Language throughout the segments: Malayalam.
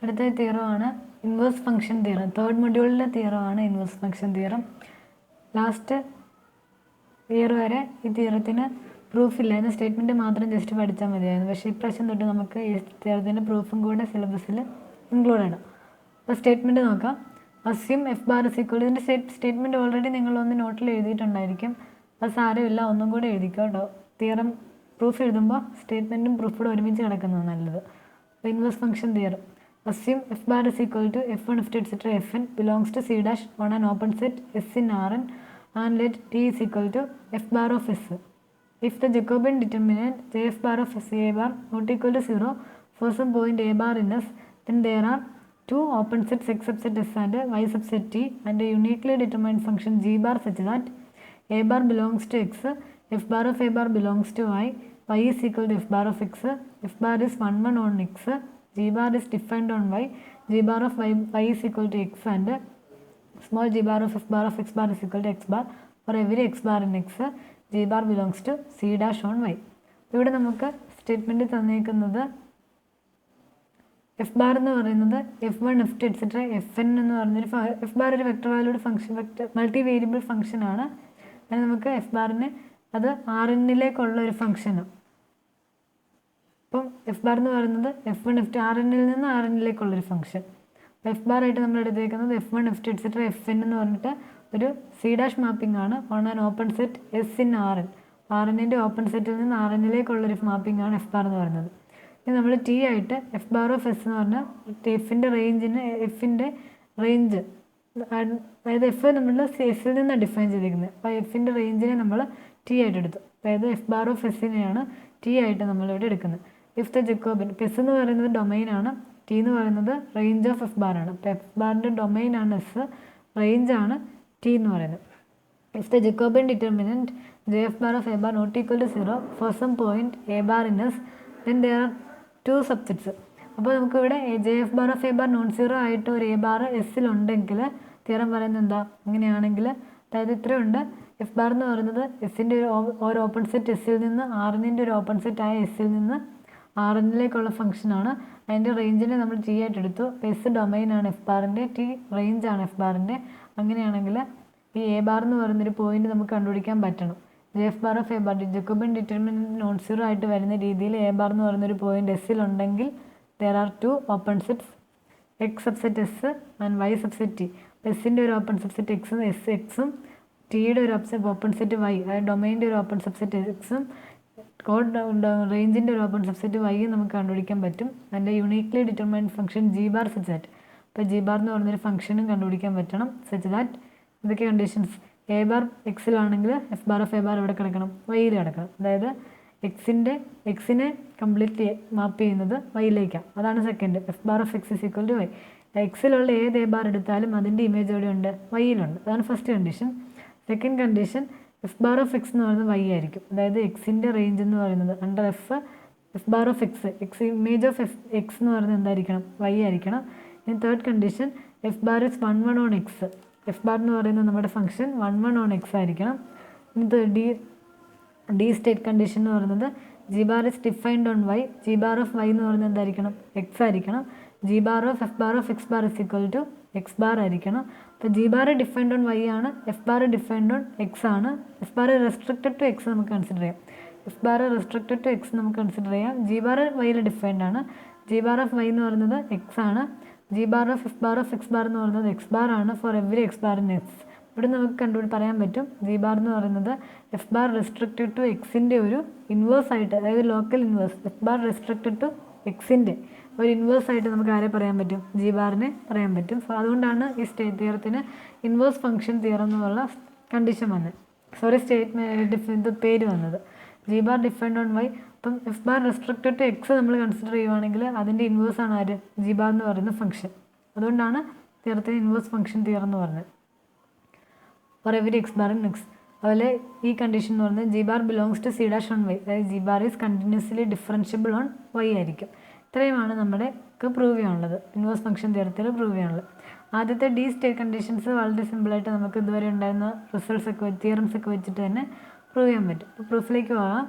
അടുത്ത തിയറമാണ് ഇൻവേഴ്സ് ഫംഗ്ഷൻ തിയറം. തേർഡ് മൊഡ്യൂളിലെ തിയറമാണ് inverse function theorem. Last year വരെ ഈ തിയറത്തിന് പ്രൂഫില്ലായിരുന്നു, സ്റ്റേറ്റ്മെൻറ്റ് മാത്രം ജസ്റ്റ് പഠിച്ചാൽ മതിയായിരുന്നു. പക്ഷേ ഇപ്രാവശ്യം തൊട്ട് നമുക്ക് ഈ തിയറത്തിൻ്റെ പ്രൂഫും കൂടെ സിലബസിൽ ഇൻക്ലൂഡ് ആണ്. അപ്പോൾ സ്റ്റേറ്റ്മെൻറ്റ് നോക്കാം. Assume F bar is equal, ഇതിൻ്റെ സ്റ്റേറ്റ്മെൻറ്റ് ഓൾറെഡി നിങ്ങളൊന്ന് നോട്ടിൽ എഴുതിയിട്ടുണ്ടായിരിക്കും. അത് സാരമില്ല, ഒന്നും കൂടെ എഴുതിക്കോ കേട്ടോ. തിയറം പ്രൂഫ് എഴുതുമ്പോൾ സ്റ്റേറ്റ്മെൻറ്റും പ്രൂഫും ഒരുമിച്ച് കിടക്കുന്നത് നല്ലത്. അപ്പോൾ inverse function theorem. Assume f bar is equal to f1 f2 etc. fn belongs to c dash on an open set S in Rn and let t is equal to f bar of s. If the Jacobian determinant jf bar of s a bar not equal to 0 for some point a bar in S, then there are two open sets x subset S and y subset t and a uniquely determined function g bar such that a bar belongs to x, f bar of a bar belongs to y, y is equal to f bar of x, f bar is 1 1 on x, g bar is defined on y, g bar of y is equal to x and small g bar of f bar of x bar is equal to x bar. For every x bar in x, g bar belongs to c dash on y. ഇവിടെ നമുക്ക് സ്റ്റേറ്റ്മെൻറ്റ് തന്നേക്കുന്നത് എഫ് ബാർ എന്ന് പറയുന്നത് f1 f2 എക്സെട്ര fn എന്ന് പറഞ്ഞൊരു എഫ് ബാർ ഒരു vector valued function, multi variable ഫംഗ്ഷനാണ്. അതിന് നമുക്ക് എഫ് ബാറിന് അത് Rnലേക്കുള്ള ഒരു ഫംഗ്ഷനാണ്. അപ്പം എഫ് ബാർ എന്ന് പറയുന്നത് f1 f2 Rnൽ നിന്ന് Rnലേക്കുള്ളൊരു ഫംഗ്ഷൻ. അപ്പോൾ എഫ് ബാർ ആയിട്ട് നമ്മൾ എടുത്തേക്കുന്നത് f1 f2 എക്സെട്ര fn എന്ന് പറഞ്ഞിട്ട് ഒരു സി ഡാഷ് മാപ്പിംഗ് ആണ് on an open set S in Rn. Rnൻ്റെ ഓപ്പൺ സെറ്റിൽ നിന്ന് Rnലേക്കുള്ളൊരു മാപ്പിംഗ് ആണ് എഫ് ബാർ എന്ന് പറയുന്നത്. ഇനി നമ്മൾ ടി ആയിട്ട് എഫ് ബാർ ഓഫ് എസ് എന്ന് പറഞ്ഞാൽ എഫിൻ്റെ റേഞ്ച്, അതായത് എഫ് നമ്മൾ എസിൽ നിന്നാണ് ഡിഫൈൻ ചെയ്തിരിക്കുന്നത്. അപ്പോൾ എഫിൻ്റെ റേഞ്ചിനെ നമ്മൾ ടി ആയിട്ട് എടുത്തു. അതായത് എഫ് ബാർ ഓഫ് എസിനെയാണ് ടി ആയിട്ട് നമ്മളിവിടെ എടുക്കുന്നത്. ഇഫ് ദ ജക്കോബിൻ, എസ് എന്ന് പറയുന്നത് ഡൊമൈനാണ്, ടി എന്ന് പറയുന്നത് റേഞ്ച് ഓഫ് എഫ് ബാർ ആണ്. അപ്പോൾ എഫ് ബാറിൻ്റെ ഡൊമൈനാണ് എസ്, റേഞ്ചാണ് ടി എന്ന് പറയുന്നത്. If the Jacobian determinant J F bar of A bar not equal to 0 for some point A bar in S, then there are two subsets. അപ്പോൾ നമുക്കിവിടെ J F bar of A bar non zero ആയിട്ട് ഒരു എ ബാർ എസ്സിലുണ്ടെങ്കിൽ തിയറം പറയുന്നത് എന്താ, അങ്ങനെയാണെങ്കിൽ അതായത് ഇത്രയുണ്ട്. എഫ് ബാർ എന്ന് പറയുന്നത് എസിൻ്റെ ഒരു ഓപ്പൺ സെറ്റ് എസ്സിൽ നിന്ന് Rnൻ്റെ ഒരു ഓപ്പൺ സെറ്റ് ആയ എസ്സിൽ നിന്ന് Rnലേക്കുള്ള ഫംഗ്ഷനാണ്. അതിൻ്റെ റേഞ്ചിനെ നമ്മൾ ടി ആയിട്ട് എടുത്തു. എസ് ഡൊമൈനാണ് എഫ് ബാറിൻ്റെ, ടി റേഞ്ചാണ് എഫ് ബാറിൻ്റെ. അങ്ങനെയാണെങ്കിൽ ഈ എ ബാർ എന്ന് പറയുന്നൊരു പോയിന്റ് നമുക്ക് കണ്ടുപിടിക്കാൻ പറ്റണം. J F bar of A bar Jacobian determinant non zero ആയിട്ട് വരുന്ന രീതിയിൽ എ ബാർ എന്ന് പറയുന്നൊരു പോയിന്റ് എസ്സിലുണ്ടെങ്കിൽ there are two open sets X subset S and Y subset T. എസിൻ്റെ ഒരു ഓപ്പൺ സബ്സെറ്റ് എക്സും എക്സും ടിയുടെ ഒരു ഓപ്പൺ സെറ്റ് വൈ, അതായത് ഡൊമൈൻ്റെ ഒരു ഓപ്പൺ സബ്സെറ്റ് എക്സും റേഞ്ചിൻ്റെ ഒരു ഓപ്പൺ സബ്സെറ്റ് വൈയും നമുക്ക് കണ്ടുപിടിക്കാൻ പറ്റും. അതിൻ്റെ uniquely determined function G bar such that, അപ്പോൾ ജി ബാർ എന്ന് പറയുന്നൊരു ഫംഗ്ഷനും കണ്ടുപിടിക്കാൻ പറ്റണം. സച്ച് ദാറ്റ് ഇതൊക്കെ കണ്ടീഷൻസ്. എ ബാർ എക്സിലാണെങ്കിൽ F bar of A bar ഇവിടെ കിടക്കണം, വൈയിൽ കിടക്കണം. അതായത് എക്സിനെ കംപ്ലീറ്റ്ലി മാപ്പ് ചെയ്യുന്നത് വൈയിലേക്കാണ്. അതാണ് second. F bar of X is equal to Y. എക്സിലുള്ള ഏത് എ ബാർ എടുത്താലും അതിൻ്റെ ഇമേജ് എവിടെയുണ്ട്, വൈയിലുണ്ട്. അതാണ് first condition. Second condition F bar of X എന്ന് പറയുന്നത് വൈ ആയിരിക്കും. അതായത് എക്സിൻ്റെ റേഞ്ച് എന്ന് പറയുന്നത് under F bar of X image of X എന്ന് പറയുന്നത് എന്തായിരിക്കണം, വൈ ആയിരിക്കണം. ഇനി third condition F bar is 1 1 on X. F bar എന്ന് പറയുന്നത് നമ്മുടെ ഫംഗ്ഷൻ 1 1 ഓൺ എക്സ് ആയിരിക്കണം. ഇനി ഡി സ്റ്റേറ്റ് കണ്ടീഷൻ എന്ന് പറയുന്നത് G bar is defined on Y. G bar of Y എന്ന് പറയുന്നത് എന്തായിരിക്കണം, എക്സ് ആയിരിക്കണം. G bar of F bar of X bar is equal to X bar ആയിരിക്കണം. അപ്പോൾ G bar defined on Y ആണ്, F bar defined on X ആണ്. F bar restricted to X നമുക്ക് കൺസിഡർ ചെയ്യാം. F bar restricted to X നമുക്ക് കൺസിഡർ ചെയ്യാം. ജി ബാർ വൈയിൽ ഡിഫൈൻഡ് ആണ്. ജി ബാർ ഓഫ് വൈ എന്ന് പറയുന്നത് എക്സ് ആണ്. G bar of F bar of X bar എന്ന് പറയുന്നത് എക്സ് ബാർ ആണ് for every X bar in X. ഇവിടെ നമുക്ക് പറയാൻ പറ്റും ജി ബാർ എന്ന് പറയുന്നത് എഫ് ബാർ റെസ്ട്രിക്റ്റഡ് ടു എക്സിൻ്റെ ഒരു ഇൻവേഴ്സ് ആയിട്ട്, അതായത് local inverse. F bar restricted to എക്സിൻ്റെ ഒരു ഇൻവേഴ്സ് ആയിട്ട് നമുക്ക് ആരെ പറയാൻ പറ്റും, ജി ബാറിനെ പറയാൻ പറ്റും. സോ അതുകൊണ്ടാണ് ഈ തിയറത്തിന് ഇൻവേഴ്സ് ഫംഗ്ഷൻ തിയറം എന്നുള്ള കണ്ടീഷൻ വന്നത്, സ്റ്റേറ്റ്മെൻറ്റ് പേര് വന്നത്. G bar defined on Y. അപ്പം F bar restricted to X നമ്മൾ കൺസിഡർ ചെയ്യുവാണെങ്കിൽ അതിൻ്റെ ഇൻവേഴ്സ് ആണ് ആര്, ജി ബാർ എന്ന് പറയുന്ന ഫംഗ്ഷൻ. അതുകൊണ്ടാണ് തിയറത്തിന് ഇൻവേഴ്സ് ഫംഗ്ഷൻ തിയറം എന്ന് പറഞ്ഞത്. For every X bar in X. അതുപോലെ ഈ കണ്ടീഷൻ എന്ന് പറയുന്നത് G bar belongs to C dash on Y, അതായത് G bar is continuously differentiable on Y ആയിരിക്കും. ഇത്രയുമാണ് നമ്മുടെ പ്രൂവ് ചെയ്യാനുള്ളത്, ഇൻവേഴ്സ് ഫംഗ്ഷൻ തിയറത്തിൽ പ്രൂവ് ചെയ്യാനുള്ളത്. ആദ്യത്തെ ഡി സ്റ്റേറ്റ് കണ്ടീഷൻസ് വളരെ സിമ്പിളായിട്ട് നമുക്ക് ഇതുവരെ ഉണ്ടായിരുന്ന തിയറംസ് ഒക്കെ വെച്ചിട്ട് തന്നെ പ്രൂവ് ചെയ്യാൻ പറ്റും. അപ്പോൾ പ്രൂഫിലേക്ക് പോകാം.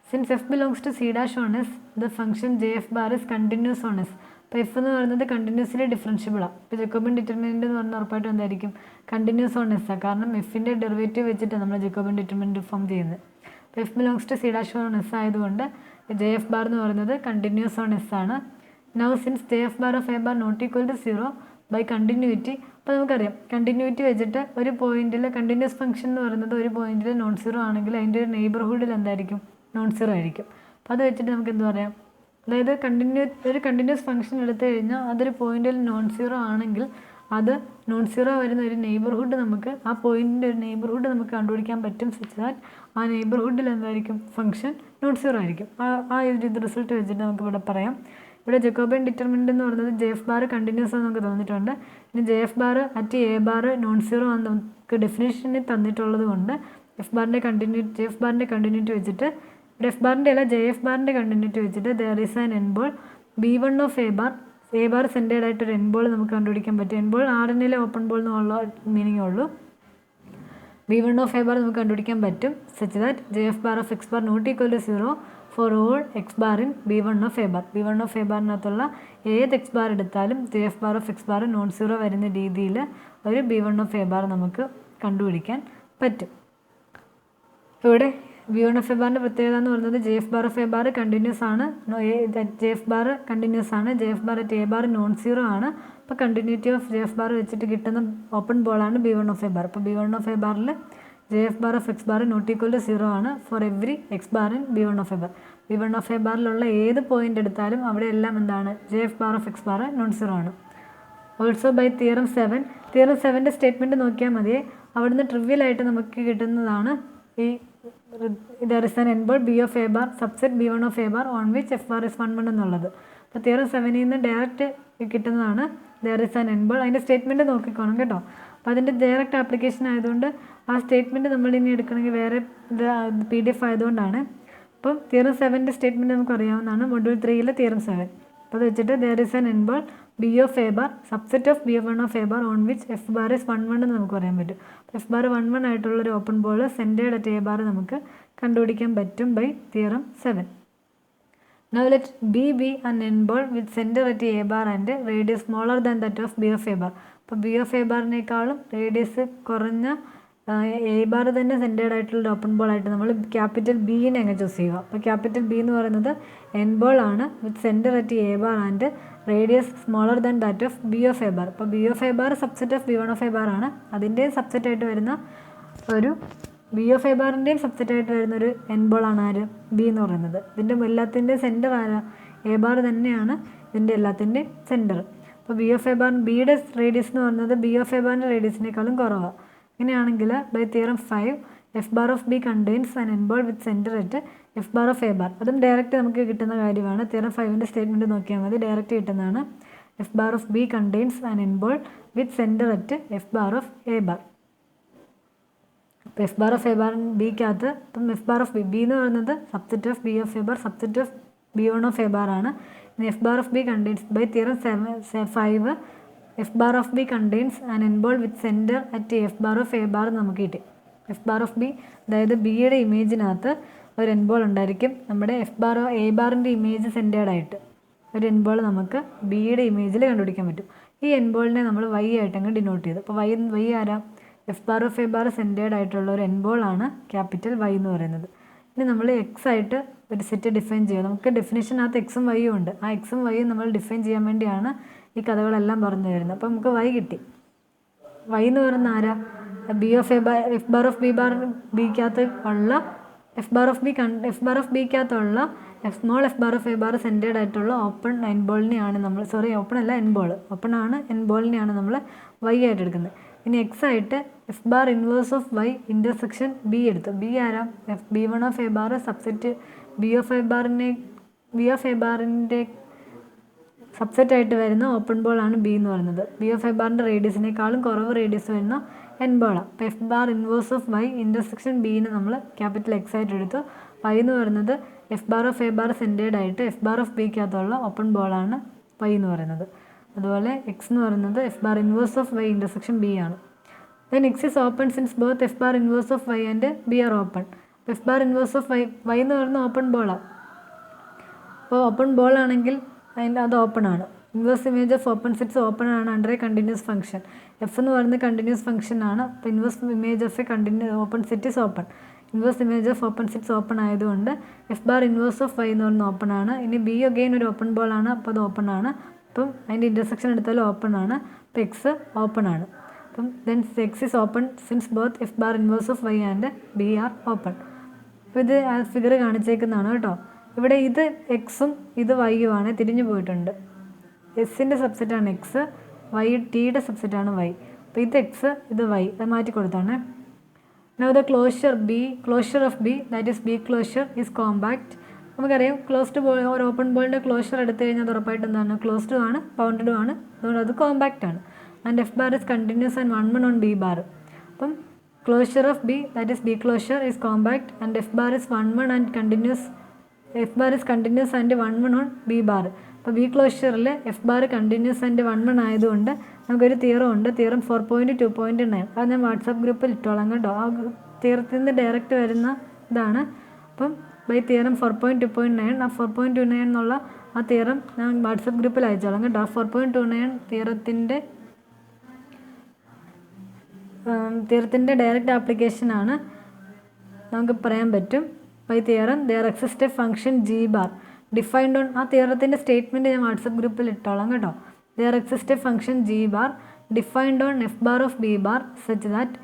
Since F belongs to C dash on S, the function J F bar is continuous on S. അപ്പോൾ എഫ് എന്ന് പറയുന്നത് കണ്ടിന്യൂസ്ലി ഡിഫറൻഷ്യബിളാണ്. ഇപ്പോൾ ജക്കോബിയൻ ഡിറ്റർമിനൻ്റ് എന്ന് പറഞ്ഞാൽ ഉറപ്പായിട്ടും എന്തായിരിക്കും കണ്ടിന്യൂസ് ഓൺ എസ് ആണ്. കാരണം എഫിൻ്റെ ഡെറിവേറ്റീവ് വെച്ചിട്ട് നമ്മൾ ജക്കോബിയൻ ഡിറ്റർമിനൻ്റ് ഫോം ചെയ്യുന്നത്. അപ്പോൾ F belongs to C dash on S ആയതുകൊണ്ട് ജെ എഫ് ബാർ എന്ന് പറയുന്നത് കണ്ടിന്യൂസ് ഓൺ എസ് ആണ്. Now since J F bar of A bar not equal to 0 by continuity. അപ്പോൾ നമുക്കറിയാം കണ്ടിന്യൂറ്റി വെച്ചിട്ട് ഒരു പോയിന്റിൽ കണ്ടിന്യൂസ് ഫംഗ്ഷൻ എന്ന് പറയുന്നത് ഒരു പോയിന്റിൽ നോൺ സീറോ ആണെങ്കിൽ അതിൻ്റെ ഒരു നെയ്ബർഹുഡിൽ എന്തായിരിക്കും നോൺ സീറോ ആയിരിക്കും. അപ്പോൾ അത് വെച്ചിട്ട് നമുക്ക് എന്ത് പറയാം, അതായത് ഒരു കണ്ടിന്യൂസ് ഫംഗ്ഷൻ എടുത്തു കഴിഞ്ഞാൽ അതൊരു പോയിന്റിൽ നോൺ സീറോ ആണെങ്കിൽ അത് നോൺ സീറോ വരുന്ന ഒരു നെയ്ബർഹുഡ് നമുക്ക് ആ പോയിന്റിൻ്റെ ഒരു നെയ്ബർഹുഡ് നമുക്ക് കണ്ടുപിടിക്കാൻ പറ്റും. സച്ച് ദാറ്റ് ആ നെയ്ബർഹുഡിൽ എന്തായിരിക്കും ഫംഗ്ഷൻ നോൺ സീറോ ആയിരിക്കും. ആ ഇത് റിസൾട്ട് വെച്ചിട്ട് നമുക്ക് ഇവിടെ പറയാം. ഇവിടെ ജക്കോബിയൻ ഡിറ്റർമിനൻ്റ് എന്ന് പറയുന്നത് ജെ എഫ് ബാർ കണ്ടിന്യൂസ് ആണെന്ന് നമുക്ക് തന്നിട്ടുണ്ട്. ഇനി J F bar at A bar non zero ആണെന്ന് നമുക്ക് ഡെഫിനേഷനിൽ തന്നിട്ടുള്ളത് കൊണ്ട് ജെ എഫ് ബാറിൻ്റെ കണ്ടിന്യൂറ്റി വെച്ചിട്ട് ഇവിടെ എഫ് ബാറിൻ്റെ അല്ല ജെ എഫ് ബാറിൻ്റെ കണ്ടിന്യൂറ്റി വെച്ചിട്ട് there is an n ball B1 of A bar centred ആയിട്ടൊരു എൻബോൾ നമുക്ക് കണ്ടുപിടിക്കാൻ പറ്റും. എൻബോൾ ആറിനിലെ ഓപ്പൺ ബോൾ എന്നുള്ള മീനിങ്ങേ ഉള്ളൂ. B1 ഓഫ് എ ബാർ നമുക്ക് കണ്ടുപിടിക്കാൻ പറ്റും. Such that J F bar of X bar not equal to 0 for all X bar in B1 of A bar. B1 of A ബാറിനകത്തുള്ള ഏത് എക്സ് ബാർ എടുത്താലും J F bar of X bar non zero വരുന്ന രീതിയിൽ ഒരു B1 ഓഫ് എ ബാർ നമുക്ക് കണ്ടുപിടിക്കാൻ പറ്റും. ഇവിടെ B1 ഓഫ് എ ബാറിൻ്റെ പ്രത്യേകത എന്ന് പറയുന്നത് J F bar of A bar continuous ആണ്. ജെ എഫ് ബാർ കണ്ടിന്യൂസ് ആണ്. J F bar at A bar non zero ആണ്. അപ്പോൾ continuity of J F bar വെച്ചിട്ട് കിട്ടുന്ന ഓപ്പൺ ബോളാണ് B1 ഓഫ് എ ബാർ. അപ്പോൾ B1 ഓഫ് എ ബാറിൽ J F bar of X bar not equal to 0 ആണ് for every X bar in B1 of A bar. B1 of A ബാറിലുള്ള ഏത് പോയിന്റ് എടുത്താലും അവിടെ എല്ലാം എന്താണ് J F bar of X bar non zero ആണ്. ഓൾസോ ബൈ തിയറം 7ൻ്റെ സ്റ്റേറ്റ്മെൻറ്റ് നോക്കിയാൽ മതിയെ. അവിടുന്ന് ട്രിവ്യലായിട്ട് നമുക്ക് കിട്ടുന്നതാണ് ഈ there is an n-ball B of a bar subset B1 of a bar on which f bar is 1 എന്നുള്ളത്. അപ്പോൾ തിയറം 7ൽ നിന്ന് ഡയറക്റ്റ് കിട്ടുന്നതാണ് there is an n-ball. അതിൻ്റെ സ്റ്റേറ്റ്മെൻറ്റ് നോക്കിക്കോണം കേട്ടോ. അപ്പോൾ അതിൻ്റെ ഡയറക്റ്റ് ആപ്ലിക്കേഷൻ ആയതുകൊണ്ട് ആ സ്റ്റേറ്റ്മെൻറ്റ് നമ്മൾ ഇനി എടുക്കണമെങ്കിൽ വേറെ PDF ആയതുകൊണ്ടാണ്. അപ്പം തിയറം 7ൻ്റെ സ്റ്റേറ്റ്മെൻറ്റ് നമുക്ക് അറിയാവുന്നതാണ് മൊഡ്യൂൾ 3 തിയറം 7. അപ്പോൾ അത് വെച്ചിട്ട് there is an n-ball B of a bar subset of B1 of a bar on which f bar is 1 എന്ന് നമുക്ക് പറയാൻ പറ്റും. എഫ് ബാർ 1 ആയിട്ടുള്ളൊരു open ball centred at A bar നമുക്ക് കണ്ടുപിടിക്കാൻ പറ്റും by theorem 7. Now let B be an n-ball with center at a bar and radius smaller than that of B of a bar. അപ്പോൾ B of a ബാറിനേക്കാളും റേഡിയസ് കുറഞ്ഞ എ ബാർ തന്നെ സെൻറ്റേഡ് ആയിട്ടുള്ള ഓപ്പൺ ബോൾ ആയിട്ട് നമ്മൾ ക്യാപിറ്റൽ ബീനെ അങ്ങ് ചൂസ് ചെയ്യുക. അപ്പോൾ ക്യാപിറ്റൽ ബി എന്ന് പറയുന്നത് എൻ ബോൾ ആണ് വിത്ത് centre at A bar and radius smaller than that of B of a bar. അപ്പോൾ B of a bar subset of B1 of a bar ആണ്. അതിൻ്റെ സബ്സെറ്റ് ആയിട്ട് വരുന്ന ഒരു B of a ബാറിൻ്റെയും സബ്സെറ്റ് ആയിട്ട് വരുന്ന ഒരു എൻ ബോൾ ആണ് ആര് ബി എന്ന് പറയുന്നത്. ഇതിൻ്റെ എല്ലാത്തിൻ്റെയും സെൻറ്റർ ആരാ എ ബാർ തന്നെയാണ് ഇതിൻ്റെ എല്ലാത്തിൻ്റെയും സെൻറ്റർ. അപ്പോൾ B of a bar ബിയുടെ റേഡിയസ് എന്ന് പറയുന്നത് B of a ബാറിൻ്റെ റേഡിയസിനേക്കാളും കുറവാണ്. അങ്ങനെയാണെങ്കിൽ by theorem 5 F bar of B contains an N ball with centre at F bar of A bar. അതും ഡയറക്റ്റ് നമുക്ക് കിട്ടുന്ന കാര്യമാണ്. തിയറം 5ൻ്റെ സ്റ്റേറ്റ്മെൻറ്റ് നോക്കിയാൽ മതി, ഡയറക്റ്റ് കിട്ടുന്നതാണ്. F bar of B contains an N ball with centre at F bar of A bar. അപ്പോൾ F bar of A bar ബിക്കകത്ത് ഇപ്പം എഫ് ബാർ ഓഫ് ബി എന്ന് പറയുന്നത് subset of B of a bar subset of B1 of a bar ആണ്. ഇനി f bar of B contains by theorem 5 F bar of B contains an N ball with centre at F bar of A bar നമുക്ക് കിട്ടി. എഫ് ബാർ ഓഫ് ബി അതായത് ബിയുടെ ഇമേജിനകത്ത് ഒരു എൻ ബോൾ ഉണ്ടായിരിക്കും. നമ്മുടെ എഫ് ബാർ എ ബാറിൻ്റെ ഇമേജ് സെൻറ്റേഡ് ആയിട്ട് ഒരു എൻ ബോൾ നമുക്ക് ബിയുടെ ഇമേജിൽ കണ്ടുപിടിക്കാൻ പറ്റും. ഈ എൻ ബോളിനെ നമ്മൾ y ആയിട്ട് അങ്ങ് ഡിനോട്ട് ചെയ്തു. അപ്പോൾ y ആരാ F bar of A bar centred ആയിട്ടുള്ള ഒരു എൻ ബോൾ ആണ് ക്യാപിറ്റൽ Y എന്ന് പറയുന്നത്. ഇനി നമ്മൾ എക്സ് ആയിട്ട് ഒരു സെറ്റ് ഡിഫൈൻ ചെയ്യുക. നമുക്ക് ഡെഫിനേഷനകത്ത് എക്സും വൈയും ഉണ്ട്. ആ എക്സും വൈയും നമ്മൾ ഡിഫൈൻ ചെയ്യാൻ വേണ്ടിയാണ് ഈ കഥകളെല്ലാം പറഞ്ഞു തരുന്നത്. അപ്പോൾ നമുക്ക് y കിട്ടി. y എന്ന് പറയുന്ന ആരാ B of a bar f bar of B bar ബിക്കകത്ത് ഉള്ള എഫ് ബാർ ഓഫ് ബിക്കകത്തുള്ള small f bar of A bar centred ആയിട്ടുള്ള ഓപ്പൺ എൻ ബോളിനെയാണ് നമ്മൾ ഓപ്പൺ അല്ല എൻ ബോൾ ഓപ്പൺ ആണ് എൻ ബോളിനെയാണ് നമ്മൾ y ആയിട്ട് എടുക്കുന്നത്. ഇനി എക്സ് ആയിട്ട് f bar inverse of y intersection B എടുത്തു. ബി ആരാ B1 of a bar subset B of a ബാറിൻ്റെ സബ്സെറ്റ് ആയിട്ട് വരുന്ന ഓപ്പൺ ബോൾ ആണ് ബി എന്ന് പറയുന്നത്. B of a ബാറിൻ്റെ റേഡിയസിനേക്കാളും കുറവ് റേഡിയസ് വരുന്ന എൻ ബോളാണ്. അപ്പോൾ F bar inverse of y intersection ബീനെ നമ്മൾ ക്യാപിറ്റൽ എക്സ് ആയിട്ട് എടുത്തു. y എന്ന് പറയുന്നത് F bar of A bar centred ആയിട്ട് എഫ് ബാർ ഓഫ് ബിക്കകത്തുള്ള ഓപ്പൺ ബോളാണ് y എന്ന് പറയുന്നത്. അതുപോലെ എക്സ് എന്ന് പറയുന്നത് F bar inverse of y intersection B ആണ്. Then X is open since both F bar inverse of y and B are open. F bar inverse of y എന്ന് പറയുന്ന ഓപ്പൺ ബോളാണ്. അപ്പോൾ ഓപ്പൺ ബോൾ ആണെങ്കിൽ അത് ഓപ്പൺ ആണ്. Inverse image of open sets open ആണ് under a continuous function. F എന്ന് പറയുന്നത് കണ്ടിന്യൂസ് ഫംഗ്ഷൻ ആണ്. അപ്പോൾ inverse image of a open set is open. Inverse image of open sets open ആയതുകൊണ്ട് F bar inverse of Y എന്ന് പറയുന്നത് ഓപ്പൺ ആണ്. ഇനി ബി അഗെയിൻ ഒരു ഓപ്പൺ ബോൾ ആണ്, അപ്പോൾ അത് ഓപ്പൺ ആണ്. അപ്പം അതിൻ്റെ ഇൻ്റർസെക്ഷൻ എടുത്താലും ഓപ്പൺ ആണ്. അപ്പോൾ എക്സ് ഓപ്പൺ ആണ്. അപ്പം then X is open since both F bar inverse of Y and B are open. അപ്പോൾ ഇത് ആ ഫിഗർ കാണിച്ചേക്കുന്നതാണ് കേട്ടോ. ഇവിടെ ഇത് എക്സും ഇത് വൈയുമാണ്, തിരിഞ്ഞു പോയിട്ടുണ്ട്. എസിൻ്റെ സബ്സെറ്റാണ് എക്സ്, വൈ ടിയുടെ സബ്സെറ്റാണ് വൈ. അപ്പോൾ ഇത് എക്സ് ഇത് വൈ, അത് മാറ്റി കൊടുത്താണ്. Now the closure of B that is B closure is compact. നമുക്കറിയാം ക്ലോസ്ഡ് ബോൾ ഒരു ഓപ്പൺ ബോളിൻ്റെ ക്ലോഷർ എടുത്തു കഴിഞ്ഞാൽ അത് ഉറപ്പായിട്ട് എന്താണ് ക്ലോസ്ഡും ആണ് ബൗണ്ടഡും ആണ്, അതുകൊണ്ട് അത് കോമ്പാക്റ്റ് ആണ്. And f bar is continuous and 1 on B bar. അപ്പം closure of B that is B closure is compact and f bar is 1 and continuous. F bar is continuous and 1 on B bar. അപ്പോൾ ബി ക്ലോഷറിൽ എഫ് ബാർ കണ്ടിന്യൂസ് ആൻഡ് 1 ആയതുകൊണ്ട് നമുക്കൊരു തിയറം ഉണ്ട്, തിയറം 4.2.9. അത് ഞാൻ വാട്സാപ്പ് ഗ്രൂപ്പിൽ ഇട്ടോളാം കേട്ടോ. ആ തിയറത്തിൽ നിന്ന് ഡയറക്റ്റ് വരുന്ന ഇതാണ്. അപ്പം ബൈ തിയറം 4.2.9, ആ 4.29 എന്നുള്ള ആ തിയറം ഞാൻ വാട്സാപ്പ് ഗ്രൂപ്പിൽ അയച്ചോളാം കേട്ടോ. ആ 4.29 തിയറത്തിൻ്റെ ഡയറക്റ്റ് ആപ്ലിക്കേഷനാണ്, നമുക്ക് പറയാൻ പറ്റും. By theorem there exist a function G bar defined on. ആ തിയറത്തിൻ്റെ സ്റ്റേറ്റ്മെൻറ്റ് ഞാൻ വാട്സപ്പ് ഗ്രൂപ്പിൽ ഇട്ടോളാം കേട്ടോ. There exist a function G bar defined on F bar of B bar such that.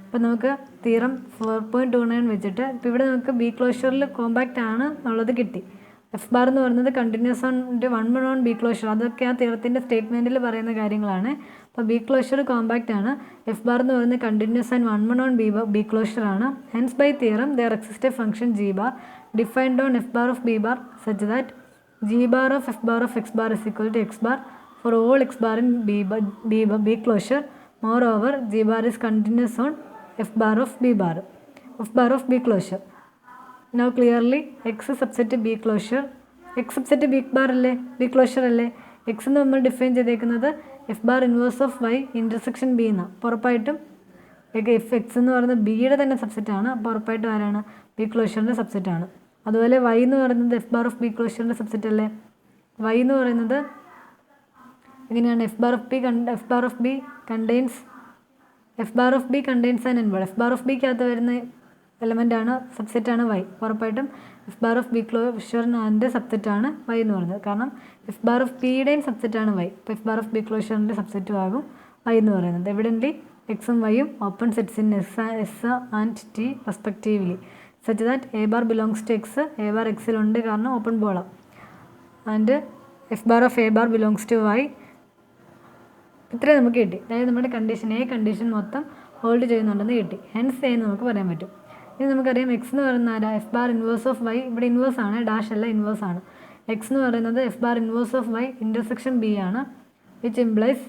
ഇപ്പം നമുക്ക് തിയറം 4.29 വെച്ചിട്ട് ഇപ്പോൾ ഇവിടെ നമുക്ക് ബി ക്ലോഷറിൽ കോമ്പാക്റ്റ് ആണ് എന്നുള്ളത് കിട്ടി. എഫ് ബാർ എന്ന് പറയുന്നത് continuous on 1 on B closure, അതൊക്കെ ആ തിയറത്തിൻ്റെ സ്റ്റേറ്റ്മെൻറ്റിൽ പറയുന്ന കാര്യങ്ങളാണ്. അപ്പോൾ ബി ക്ലോഷർ കോമ്പാക്റ്റ് ആണ്, എഫ് ബാർ എന്ന് പറയുന്നത് continuous and 1 on B closure ആണ്. Hence by theorem there exist a function G bar defined on F bar of B bar such that g bar of F bar of X bar is equal to X bar for all X bar in B closure. More over G bar is continuous on F bar of B bar F bar of B closure. Now clearly X subset B closure, X subset B bar അല്ലേ, ബി ക്ലോഷർ അല്ലേ. എക്സ് എന്ന് നമ്മൾ ഡിഫൈൻ ചെയ്തേക്കുന്നത് F bar inverse of Y intersection B എന്നാണ്. അപ്പോൾ ഉറപ്പായിട്ടും എഫ് എക്സ് എന്ന് പറയുന്നത് ബിയുടെ തന്നെ സബ്സെറ്റാണ്. അപ്പോൾ ഉറപ്പായിട്ടും ആരാണ് ബി ക്ലോഷറിൻ്റെ സബ്സെറ്റാണ്. അതുപോലെ വൈ എന്ന് പറയുന്നത് എഫ് ബാർ ഓഫ് ബി ക്ലോഷറിൻ്റെ സബ്സെറ്റ് അല്ലേ. വൈ എന്ന് പറയുന്നത് എങ്ങനെയാണ് f bar of B contains an n word. F bar of ബിക്കകത്ത് വരുന്ന എലമെൻ്റാണ് സബ്സെറ്റാണ് വൈ. ഉറപ്പായിട്ടും എഫ് ബാർ ഓഫ് ബി ക്ലോഷറിൻ്റെ സബ്സെറ്റാണ് വൈ എന്ന് പറയുന്നത്. കാരണം എഫ് ബാർ ഓഫ് പിയുടെയും സബ്സെറ്റാണ് വൈ. അപ്പോൾ എഫ് ബാർ ഓഫ് ബി ക്ലോഷറിൻ്റെ സബ്സെറ്റും ആകും വൈ എന്ന് പറയുന്നത്. എവിഡൻ്റ്ലി എക്സും വൈയും open sets in S and T respectively such that a bar belongs to x. A bar എക്സിലുണ്ട് കാരണം ഓപ്പൺ ബോളാണ്. And f bar of A bar belongs to y. ഇത്രയും നമുക്ക് കിട്ടി. അതായത് നമ്മുടെ കണ്ടീഷൻ എ കണ്ടീഷൻ മൊത്തം ഹോൾഡ് ചെയ്യുന്നുണ്ടെന്ന് കിട്ടി. ഹെൻസ് എ എന്ന് നമുക്ക് പറയാൻ പറ്റും. ഇനി നമുക്കറിയാം എക്സ് എന്ന് പറയുന്ന ആരാ F bar inverse of Y. ഇവിടെ ഇൻവേഴ്സ് ആണ്, ഡാഷ് അല്ല, ഇൻവേഴ്സ് ആണ്. എക്സ് എന്ന് പറയുന്നത് F bar inverse of Y intersection B ആണ്. വിച്ച് ഇംപ്ലൈസ്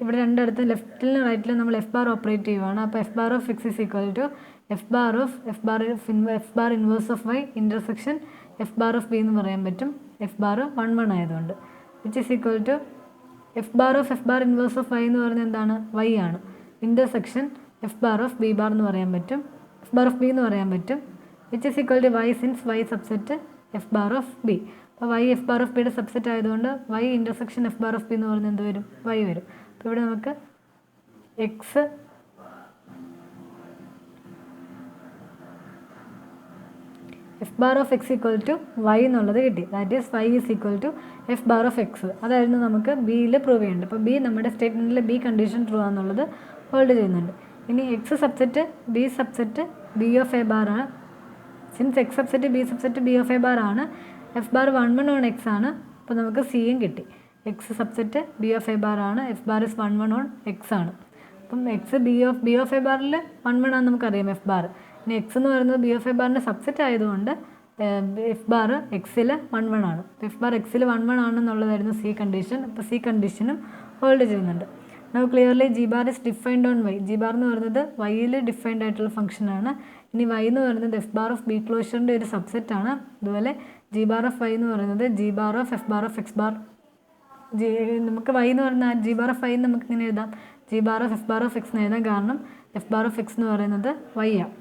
ഇവിടെ രണ്ടിടത്തും ലെഫ്റ്റിലും റൈറ്റിലും നമ്മൾ എഫ് ബാർ ഓപ്പറേറ്റ് ചെയ്യുവാണ്. അപ്പോൾ F bar of X is equal to F bar inverse of Y intersection F bar of B എന്ന് പറയാൻ പറ്റും. എഫ് ബാർ 1 ആയതുകൊണ്ട് which is equal to F bar inverse of Y എന്ന് പറയുന്നത് എന്താണ് വൈ ആണ്. Intersection F bar of B bar എന്ന് പറയാൻ പറ്റും, എഫ് ബാർ ഓഫ് ബി എന്ന് പറയാൻ പറ്റും. Which is equal to Y since Y subset F bar of B. അപ്പോൾ വൈ എഫ് ബാർ ഓഫ് ബിയുടെ സബ്സെറ്റ് ആയതുകൊണ്ട് Y intersection F bar of B എന്ന് പറയുന്നത് എന്ത് വരും വൈ വരും. അപ്പോൾ ഇവിടെ നമുക്ക് X F bar of X equal to Y എന്നുള്ളത് കിട്ടി. That is Y is equal to F bar of X. അതായിരുന്നു നമുക്ക് ബിയിൽ പ്രൂവ് ചെയ്യേണ്ടത്. അപ്പോൾ ബി നമ്മുടെ സ്റ്റേറ്റ്മെൻറ്റിൽ ബി കണ്ടീഷൻ ട്രൂ ആണെന്നുള്ളത് ഹോൾഡ് ചെയ്യുന്നുണ്ട്. ഇനി x subset B of A bar ആണ്. Since x subset B of A bar ആണ്, എഫ് ബാർ 1 ഓൺ എക്സ് ആണ്. അപ്പോൾ നമുക്ക് സിയും കിട്ടി. X subset B of A bar ആണ്, F bar is 1 on X ആണ്. അപ്പം എക്സ് ബി ഓഫ് എ ബാറിൽ 1 ആണെന്ന് നമുക്കറിയാം എഫ് ബാർ. ഇനി എക്സ് എന്ന് പറയുന്നത് ബി ഓഫ് എ ബാറിൻ്റെ സബ്സെറ്റ് ആയതുകൊണ്ട് എഫ് ബാർ എക്സിൽ 1 ആണ്. എഫ് ബാർ എക്സിൽ 1 ആണെന്നുള്ളതായിരുന്നു സി കണ്ടീഷൻ. അപ്പോൾ സി കണ്ടീഷനും ഹോൾഡ് ചെയ്യുന്നുണ്ട്. Now clearly G bar is defined on Y. G bar എന്ന് പറയുന്നത് വൈയിൽ ഡിഫൈൻഡ് ആയിട്ടുള്ള ഫംഗ്ഷനാണ്. ഇനി വൈ എന്ന് പറയുന്നത് എഫ് ബാർ ഓഫ് ബി ക്ലോഷറിൻ്റെ ഒരു സബ്സെറ്റാണ്. അതുപോലെ ജി ബാർ ഓഫ് വൈ എന്ന് പറയുന്നത് G bar of F bar of X bar. നമുക്ക് വൈ എന്ന് പറയുന്ന ജി ബാർ ഓഫ് വൈ നമുക്ക് ഇങ്ങനെ എഴുതാം, G bar of F bar of X എന്ന് എഴുതാം. കാരണം എഫ് ബാർ ഓഫ് എക്സ് എന്ന് പറയുന്നത് വൈ ആണ്.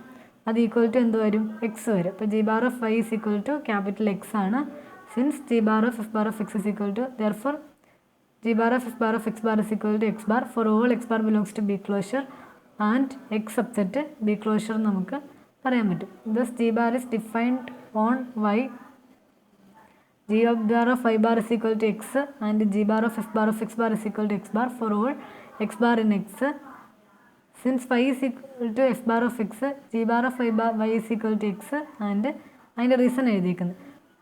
അത് ഈക്വൽ ടു എന്ത് വരും എക്സ് വരും. അപ്പോൾ G bar of Y is equal to capital X ആണ്. since g bar of f bar of x is equal to, therefore g bar of f bar of x bar is equal to x bar for all x bar belongs to B closure and x subset B closure നമുക്ക് പറയാൻ പറ്റും. Thus g bar is defined on y, g bar of y bar is equal to x and g bar of f bar of x bar is equal to x bar for all x bar in x. Since y is equal to f bar of x, g bar of y is equal to x and അതിൻ്റെ റീസൺ എഴുതിയിരിക്കുന്നത്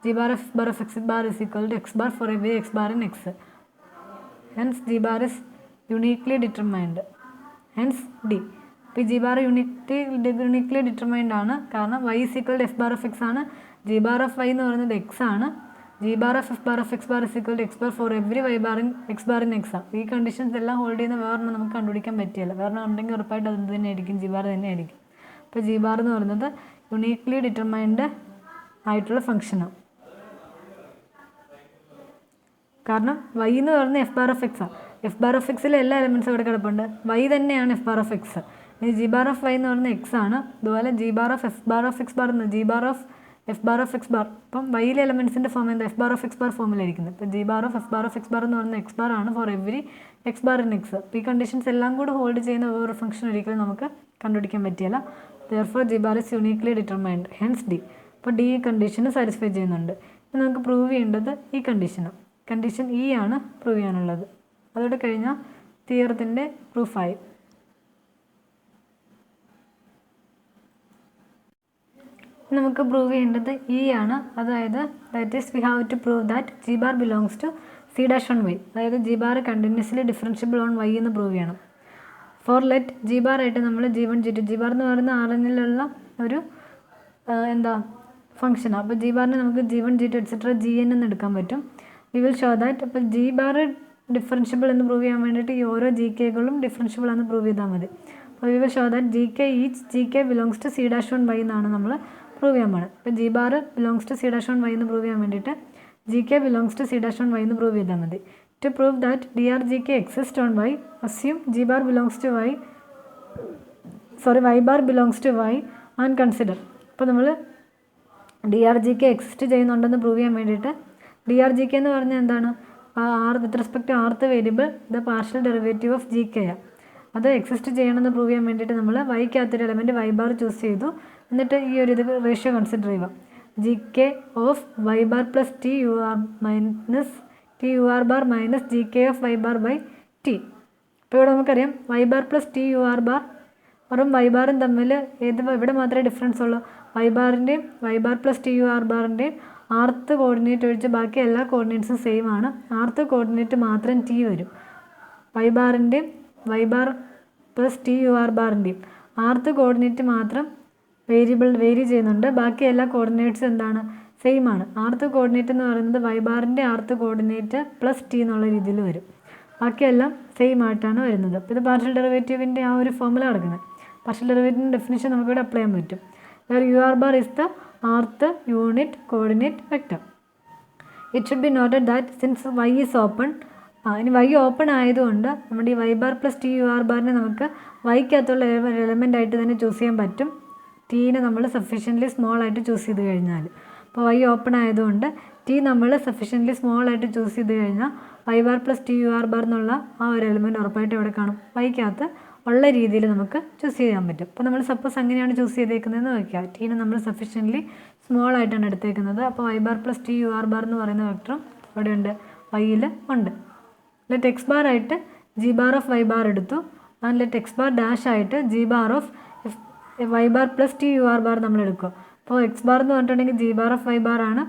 g bar of f bar of x bar is equal to x bar for every x bar in x. Hence g bar is uniquely determined. Hence D. ഇപ്പോൾ g bar uniquely determined ആണ്, കാരണം y is equal to f bar of x ആണ്, g bar of y എന്ന് പറയുന്നത് x ആണ്, g bar of f bar of x bar is equal to x bar for every y bar in x bar in x ആണ്. ഈ കണ്ടീഷൻസ് എല്ലാം ഹോൾഡ് ചെയ്യുന്ന വേറൊന്നും നമുക്ക് കണ്ടുപിടിക്കാൻ പറ്റില്ല. വേറെ ഉണ്ടെങ്കിൽ ഉറപ്പായിട്ട് അത് തന്നെ ആയിരിക്കും, g bar തന്നെ ആയിരിക്കും. അപ്പോൾ g bar എന്ന് പറയുന്നത് യുണീക്ലി ഡിറ്റർമൈൻഡ് ആയിട്ടുള്ള ഫംഗ്ഷനാണ്. കാരണം y എന്ന് പറയുന്നത് f bar of x ആണ്. f bar of xയിലെ എല്ലാ എലമെൻറ്റ്സും ഇവിടെ കിടപ്പുണ്ട്. y തന്നെയാണ് f bar of x. ഇനി g bar of y എന്ന് പറയുന്നത് x ആണ്. അതുപോലെ g bar of f bar of x bar എന്ന് g bar of f bar of x bar, അപ്പം വൈയിലെ എലമെൻറ്റ്സിൻ്റെ ഫോം എന്താ, f bar of x bar ഫോമിലായിരിക്കുന്നത്. ഇപ്പോൾ g bar of f bar of x bar എന്ന് പറയുന്നത് x bar ആണ് for every x bar in x. അപ്പോൾ ഈ കണ്ടീഷൻസ് എല്ലാം കൂടെ ഹോൾഡ് ചെയ്യുന്ന വേറൊരു ഫംഗ്ഷൻ ഒരിക്കലും നമുക്ക് കണ്ടുപിടിക്കാൻ പറ്റില്ല. therefore g bar is uniquely determined. hence D. അപ്പോൾ D ഈ കണ്ടീഷന് സാറ്റിസ്ഫൈ ചെയ്യുന്നുണ്ട്. ഇനി നമുക്ക് പ്രൂവ് ചെയ്യേണ്ടത് ഈ കണ്ടീഷനാണ്. കണ്ടീഷൻ E ആണ് പ്രൂവ് ചെയ്യാനുള്ളത്. അതോടെ കഴിഞ്ഞാൽ തിയറത്തിൻ്റെ പ്രൂഫായി. നമുക്ക് പ്രൂവ് ചെയ്യേണ്ടത് E ആണ്. അതായത് that is we have to prove that g bar belongs to c dash on y. അതായത് g bar continuously differentiable on y എന്ന് പ്രൂവ് ചെയ്യണം. ഫോർ ലെറ്റ് g bar ആയിട്ട് നമ്മൾ g1 g2 g bar എന്ന് പറയുന്ന Rnലുള്ള ഒരു എന്താ ഫംഗ്ഷനാണ്. അപ്പോൾ g barനെ നമുക്ക് g1 g2 എക്സെട്ര gn എന്ന് എടുക്കാൻ പറ്റും. വി വിൽ ഷോ ദാറ്റ് അപ്പോൾ g bar ഡിഫറൻഷ്യബിൾ എന്ന് പ്രൂവ് ചെയ്യാൻ വേണ്ടിയിട്ട് ഈ ഓരോ ജി കെകളും ഡിഫറൻഷ്യബിൾ ആണെന്ന് പ്രൂവ് ചെയ്താൽ മതി. അപ്പോൾ we will show that G K belongs to c dash on y എന്നാണ് നമ്മൾ പ്രൂവ് ചെയ്യാൻ പോകണം. ഇപ്പോൾ g bar belongs to c dash on y എന്ന് പ്രൂവ് ചെയ്യാൻ വേണ്ടിയിട്ട് G K belongs to c dash on y എന്ന് പ്രൂവ് ചെയ്താൽ മതി. To prove that drgk exist on y, assume g bar belongs to y, y bar belongs to y and consider. അപ്പോൾ നമ്മൾ drgk എക്സിസ്റ്റ് ചെയ്യുന്നുണ്ടെന്ന് പ്രൂവ് ചെയ്യാൻ വേണ്ടിയിട്ട് drgk എന്ന് പറഞ്ഞാൽ എന്താണ്, with respect to rth variable the partial derivative of g k ആണ്. അത് എക്സിസ്റ്റ് ചെയ്യണമെന്ന് പ്രൂവ് ചെയ്യാൻ വേണ്ടിയിട്ട് നമ്മൾ വൈക്കകത്തൊരു എലമെൻറ്റ് y bar ചൂസ് ചെയ്തു. എന്നിട്ട് ഈ ഒരു ഇത് റേഷ്യോ കൺസിഡർ ചെയ്യുക. G K of y bar plus T you are bar minus G K of y bar by t. ഇപ്പോൾ ഇവിടെ നമുക്കറിയാം y bar plus T you are bar വെറും y barഉം തമ്മിൽ ഇവിടെ മാത്രമേ ഡിഫറൻസ് ഉള്ളൂ. y barൻ്റെയും y bar plus T U r ബാറിൻ്റെയും ആർത്ത് കോർഡിനേറ്റ് ഒഴിച്ച് ബാക്കി എല്ലാ കോർഡിനേറ്റ്സും സെയിം ആണ്. ആർത്ത് കോർഡിനേറ്റ് മാത്രം ടി വരും. y barൻ്റെയും y bar plus T U r ബാറിൻ്റെയും ആർത്ത് കോർഡിനേറ്റ് മാത്രം വേരി ചെയ്യുന്നുണ്ട്. ബാക്കി എല്ലാ കോർഡിനേറ്റ്സ് എന്താണ്, സെയിം ആണ്. ആർത്ത് കോർഡിനേറ്റ് എന്ന് പറയുന്നത് y barൻ്റെ ആർത്ത് കോർഡിനേറ്റ് പ്ലസ് ടി എന്നുള്ള രീതിയിൽ വരും. ബാക്കിയെല്ലാം സെയിം ആയിട്ടാണ് വരുന്നത്. അപ്പോൾ ഇത് പാർഷ്യൽ ഡെറിവേറ്റീവിൻ്റെ ആ ഒരു ഫോമുല കിടക്കുന്നത്. പാർഷ്യൽ ഡെറിവേറ്റീവിൻ്റെ ഡെഫിനിഷൻ നമുക്കിവിടെ അപ്ലൈ ചെയ്യാൻ പറ്റും. U R bar is the rth unit coordinate vector. It should be noted that since y is open, ഇനി y ഓപ്പൺ ആയതുകൊണ്ട് നമ്മുടെ ഈ y bar plus T U r ബാറിനെ നമുക്ക് വൈക്കകത്തുള്ള എലമെൻ്റ് ആയിട്ട് തന്നെ ചൂസ് ചെയ്യാൻ പറ്റും. ടീനെ നമ്മൾ സഫീഷ്യൻ്റ്ലി സ്മോൾ ആയിട്ട് ചൂസ് ചെയ്ത് കഴിഞ്ഞാൽ. അപ്പോൾ y ഓപ്പൺ ആയതുകൊണ്ട് ടി നമ്മൾ സഫീഷ്യൻ്റ്ലി സ്മോൾ ആയിട്ട് ചൂസ് ചെയ്ത് കഴിഞ്ഞാൽ y bar plus T you are bar എന്നുള്ള ആ ഒരു എലമെൻറ്റ് ഉറപ്പായിട്ട് എവിടെ കാണും, വൈക്കകത്ത് ഉള്ള രീതിയിൽ നമുക്ക് ചൂസ് ചെയ്യാൻ പറ്റും. അപ്പോൾ നമ്മൾ സപ്പോസ് അങ്ങനെയാണ് ചൂസ് ചെയ്തേക്കുന്നതെന്ന് വയ്ക്കുക. ടീനെ നമ്മൾ സഫീഷ്യൻ്റ്ലി സ്മോൾ ആയിട്ടാണ് എടുത്തേക്കുന്നത്. അപ്പോൾ y bar plus T you are bar എന്ന് പറയുന്ന വെക്ടറും ഇവിടെയുണ്ട്, വൈയിൽ ഉണ്ട്. ലെറ്റ് എക്സ് ബാർ ആയിട്ട് g bar of y bar എടുത്തു. And let x bar dash ആയിട്ട് g bar of y bar plus T you are bar നമ്മൾ എടുക്കും. അപ്പോൾ എക്സ് ബാർ എന്ന് പറഞ്ഞിട്ടുണ്ടെങ്കിൽ g bar of y bar ആണ്.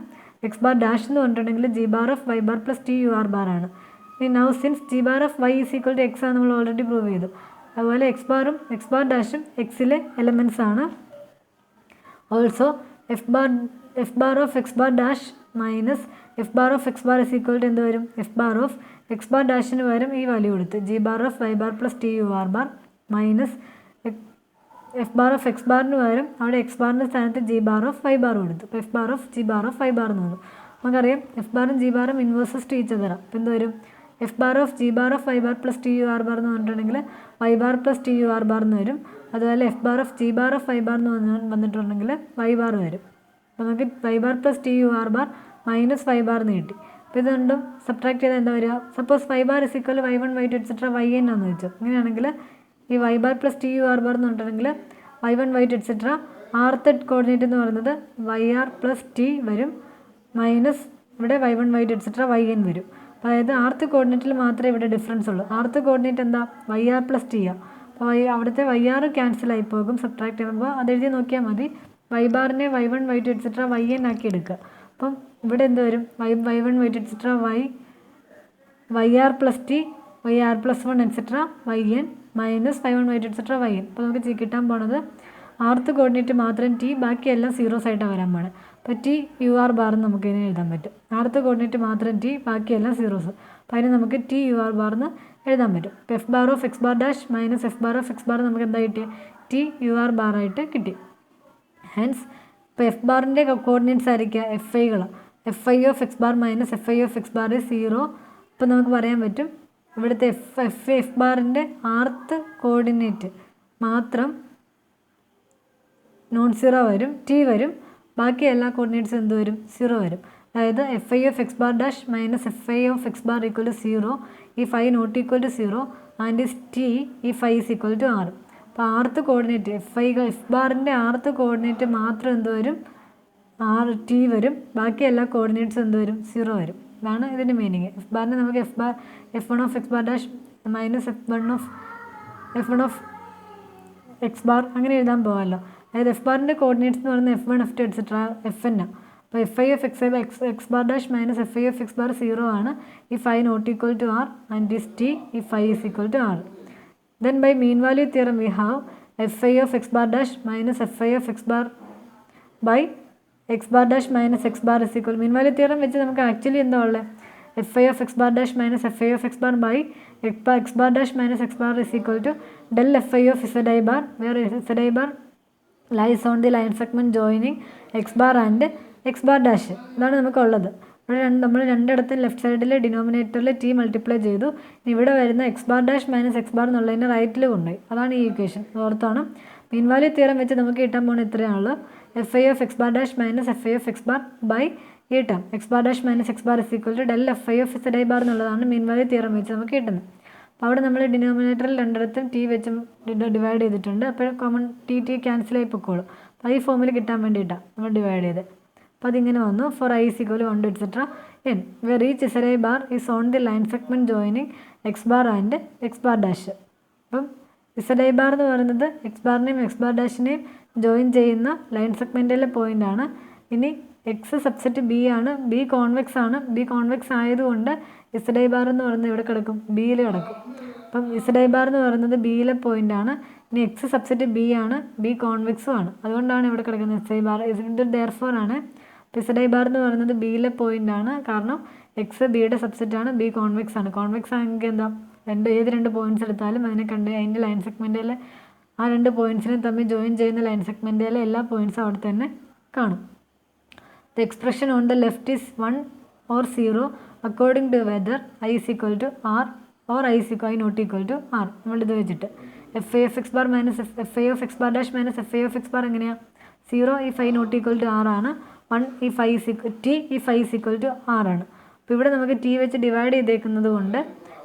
എക്സ് ബാർ ഡാഷ് എന്ന് പറഞ്ഞിട്ടുണ്ടെങ്കിൽ g bar of y bar plus T you are bar ആണ്. ഇനി now since g bar of y is equal to X ആണ് നമ്മൾ ഓൾറെഡി പ്രൂവ് ചെയ്തു. അതുപോലെ എക്സ് ബാറും എക്സ് ബാർ ഡാഷും എക്സിലെ എലമെൻറ്റ്സ് ആണ്. Also f bar of X bar dash minus f bar of X bar is equal to എന്ത് വരും, f bar of X bar ഡാഷിന് പകരം ഈ വാല്യൂ കൊടുത്ത് g bar of y bar plus T you are bar minus f bar of x ബാറിന് പകരം അവിടെ എക്സ് ബാറിൻ്റെ സ്ഥാനത്ത് g bar of y bar കൊടുത്തു. അപ്പോൾ F bar of g bar of y bar എന്ന് വന്നു. നമുക്കറിയാം എഫ് ബാറും ജി ബാറും ഇൻവേഴ്സസ് ടു ഈച്ച് അതറാണ്. അപ്പോൾ എന്ത് വരും, f bar of g bar of y bar plus T you are bar എന്ന് പറഞ്ഞിട്ടുണ്ടെങ്കിൽ y bar plus T you are bar എന്ന് വരും. അതുപോലെ f bar of g bar of y bar എന്ന് വന്നിട്ടുണ്ടെങ്കിൽ y bar വരും. അപ്പോൾ നമുക്ക് y bar plus T you are bar minus Y bar എന്ന് കിട്ടി. അപ്പോൾ ഇത് രണ്ടും സബ്ട്രാക്ട് ചെയ്താൽ എന്താ വരിക? Suppose Y bar is equal y1 y2 etcetera yn ആണെന്ന് വെച്ചു. അങ്ങനെയാണെങ്കിൽ ഈ Y bar plus T you are bar എന്ന് പറഞ്ഞിട്ടുണ്ടെങ്കിൽ y1 y2 etcetera rth coordinate എന്ന് പറയുന്നത് yr പ്ലസ് ടി വരും, മൈനസ് ഇവിടെ y1 y2 എക്സെട്ര yn വരും. അതായത് rth കോർഡിനേറ്റിൽ മാത്രമേ ഇവിടെ ഡിഫറൻസ് ഉള്ളൂ. rth കോർഡിനേറ്റ് എന്താ? yr പ്ലസ് ടി ആണ്. അപ്പോൾ അവിടുത്തെ yr ക്യാൻസൽ ആയി പോകും സബ്ട്രാക്ട് ചെയ്യുമ്പോൾ. അതെഴുതി നോക്കിയാൽ മതി. Y ബാറിനെ y1 y2 etcetera yn ആക്കി എടുക്കുക. അപ്പം ഇവിടെ എന്ത് വരും? y1 y2 etcetera yr plus T yr plus 1 etcetera yn minus y1 y2 etcetera yn. അപ്പോൾ നമുക്ക് കിട്ടാൻ പോണത് rth കോർഡിനേറ്റ് മാത്രം ടി, ബാക്കിയെല്ലാം സീറോസ് ആയിട്ടാണ് വരാൻ പോണത്. അപ്പോൾ ടി യു ആർ ബാർ എന്ന് നമുക്ക് ഇതിനെ എഴുതാൻ പറ്റും. rth കോർഡിനേറ്റ് മാത്രം ടി, ബാക്കിയെല്ലാം സീറോസ്. അപ്പോൾ അതിന് നമുക്ക് ടി യു ആർ ബാർ എന്ന് എഴുതാൻ പറ്റും. അപ്പോൾ F bar of X bar dash minus f bar of X bar നമുക്ക് എന്താ കിട്ടിയത്? ടി യു ആർ ബാർ ആയിട്ട് കിട്ടി. ഹെൻസ് ഇപ്പോൾ എഫ് ബാറിൻ്റെ കോർഡിനേറ്റ്സ് ആയിരിക്കുക എഫ് ഐകൾ. F I of X bar minus F I of X bar zero. അപ്പോൾ നമുക്ക് പറയാൻ പറ്റും ഇവിടുത്തെ എഫ് ബാറിൻ്റെ rth കോർഡിനേറ്റ് മാത്രം നോൺ സീറോ വരും, ടി വരും, ബാക്കി എല്ലാ കോർഡിനേറ്റ്സും എന്ത് വരും? സീറോ വരും. അതായത് f I of X bar dash minus F I of X bar equal to zero, if phi not equal to zero and is t, if phi is equal to r. അപ്പോൾ rth കോർഡിനേറ്റ് എഫ് ബാറിൻ്റെ rth കോർഡിനേറ്റ് മാത്രം എന്ത് വരും? ടി വരും, ബാക്കി എല്ലാ കോർഡിനേറ്റ്സും എന്ത് വരും? സീറോ വരും. ഇതാണ് ഇതിൻ്റെ മീനിങ്. എഫ് ബാറിനെ നമുക്ക് F one of X bar dash minus F one of X bar അങ്ങനെ എഴുതാൻ പോകാമല്ലോ. അതായത് എഫ് ബാറിൻ്റെ കോർഡിനേറ്റ്സ് എന്ന് പറയുന്നത് F1 F2 എക്സെട്ര Fn ആണ്. അപ്പോൾ f I of X bar dash minus F I of X bar zero ആണ്, if phi not equal to r and is t, if phi is equal to r. Then by mean value theorem we have fi of x bar dash minus fi of x bar by x bar dash minus x bar is equal. Mean value theorem വെച്ച് നമുക്ക് ആക്ച്വലി എന്താ ഉള്ളത്? fi of x bar dash minus fi of x bar by x bar dash minus x bar is equal to del fi of zi bar, where zi bar lies on the line segment joining x bar and x bar dash. ഇതാണ് നമുക്കുള്ളത്. ഇവിടെ നമ്മൾ രണ്ടിടത്തും ലെഫ്റ്റ് സൈഡിൽ ഡിനോമിനേറ്ററിൽ ടി മൾട്ടിപ്ലൈ ചെയ്തു. ഇവിടെ വരുന്ന x bar dash minus x bar എന്നുള്ളതിനെ റൈറ്റിൽ കൊണ്ടുപോയി. അതാണ് ഈ ഇക്വേഷൻ. ഓർത്താണ് മീൻ വാല്യൂ തിയറം വെച്ച് നമുക്ക് കിട്ടാൻ പോകുന്ന ഇത്രയാണുള്ളൂ. F I of X bar dash minus F I of X bar by ഈ term x bar dash minus x bar is equal to del f I of Z I bar എന്നുള്ളതാണ് മീൻ വാല്യൂ തിയറം വെച്ച് നമുക്ക് കിട്ടുന്നത്. അപ്പോൾ അവിടെ നമ്മൾ ഡിനോമിനേറ്ററിൽ രണ്ടിടത്തും ടി വെച്ചും ഡിവൈഡ് ചെയ്തിട്ടുണ്ട്. അപ്പോൾ കോമൺ ടി ക്യാൻസൽ ആയി പൊക്കോളും. അപ്പോൾ ഈ ഫോമിൽ കിട്ടാൻ വേണ്ടിയിട്ടാണ് നമ്മൾ ഡിവൈഡ് ചെയ്ത്. അപ്പോൾ അതിങ്ങനെ വന്നു. For I is equal 1 etcetera n, where each SRI bar is on the line segment joining x bar and x bar dash. അപ്പം SRI bar എന്ന് പറയുന്നത് എക്സ് ബാറിനെയും എക്സ് ബാർ ഡാഷിനെയും ജോയിൻ ചെയ്യുന്ന ലൈൻ സെഗ്മെൻറ്റിലെ പോയിൻ്റാണ്. ഇനി എക്സ് സബ്സെറ്റ് ബി ആണ്, ബി കോൺവെക്സ് ആണ്. ബി കോൺവെക്സ് ആയതുകൊണ്ട് SRI bar എന്ന് പറയുന്നത് ഇവിടെ കിടക്കും, ബിയിൽ കിടക്കും. അപ്പം SRI bar എന്ന് പറയുന്നത് ബിയിലെ പോയിൻ്റാണ്. ഇനി എക്സ് സബ്സെറ്റ് ബി ആണ്, ബി കോൺവെക്സും ആണ്. അതുകൊണ്ടാണ് ഇവിടെ കിടക്കുന്നത് SRI bar. ഇത് ദെയർഫോർ ആണ്. SRI bar എന്ന് പറയുന്നത് ബിയിലെ പോയിൻ്റ് ആണ്. കാരണം എക്സ് ബിയുടെ സബ്സെറ്റാണ്, ബി കോൺവെക്സ് ആണ്. കോൺവെക്സ് ആണെങ്കിൽ എന്താ ഏത് രണ്ട് പോയിൻറ്റ്സ് എടുത്താലും അതിൻ്റെ ലൈൻ സെഗ്മെൻറ്റിലെ ആ രണ്ട് പോയിൻറ്റ്സിനെ തമ്മിൽ ജോയിൻ ചെയ്യുന്ന ലൈൻ സെഗ്മെൻറ്റിലെ എല്ലാ പോയിൻറ്റ്സും അവിടെ തന്നെ കാണും. The expression on the left is 1 or 0 according to whether I is equal to R or I not equal to R. നമ്മളിത് വെച്ചിട്ട് F I of X bar minus F I of X bar dash minus F I of X bar എങ്ങനെയാണ്? 0 if phi not equal to R ആണ്, 1 if I T if phi is equal to R ആണ്. അപ്പോൾ ഇവിടെ നമുക്ക് ടി വെച്ച് ഡിവൈഡ് ചെയ്തേക്കുന്നത് കൊണ്ട്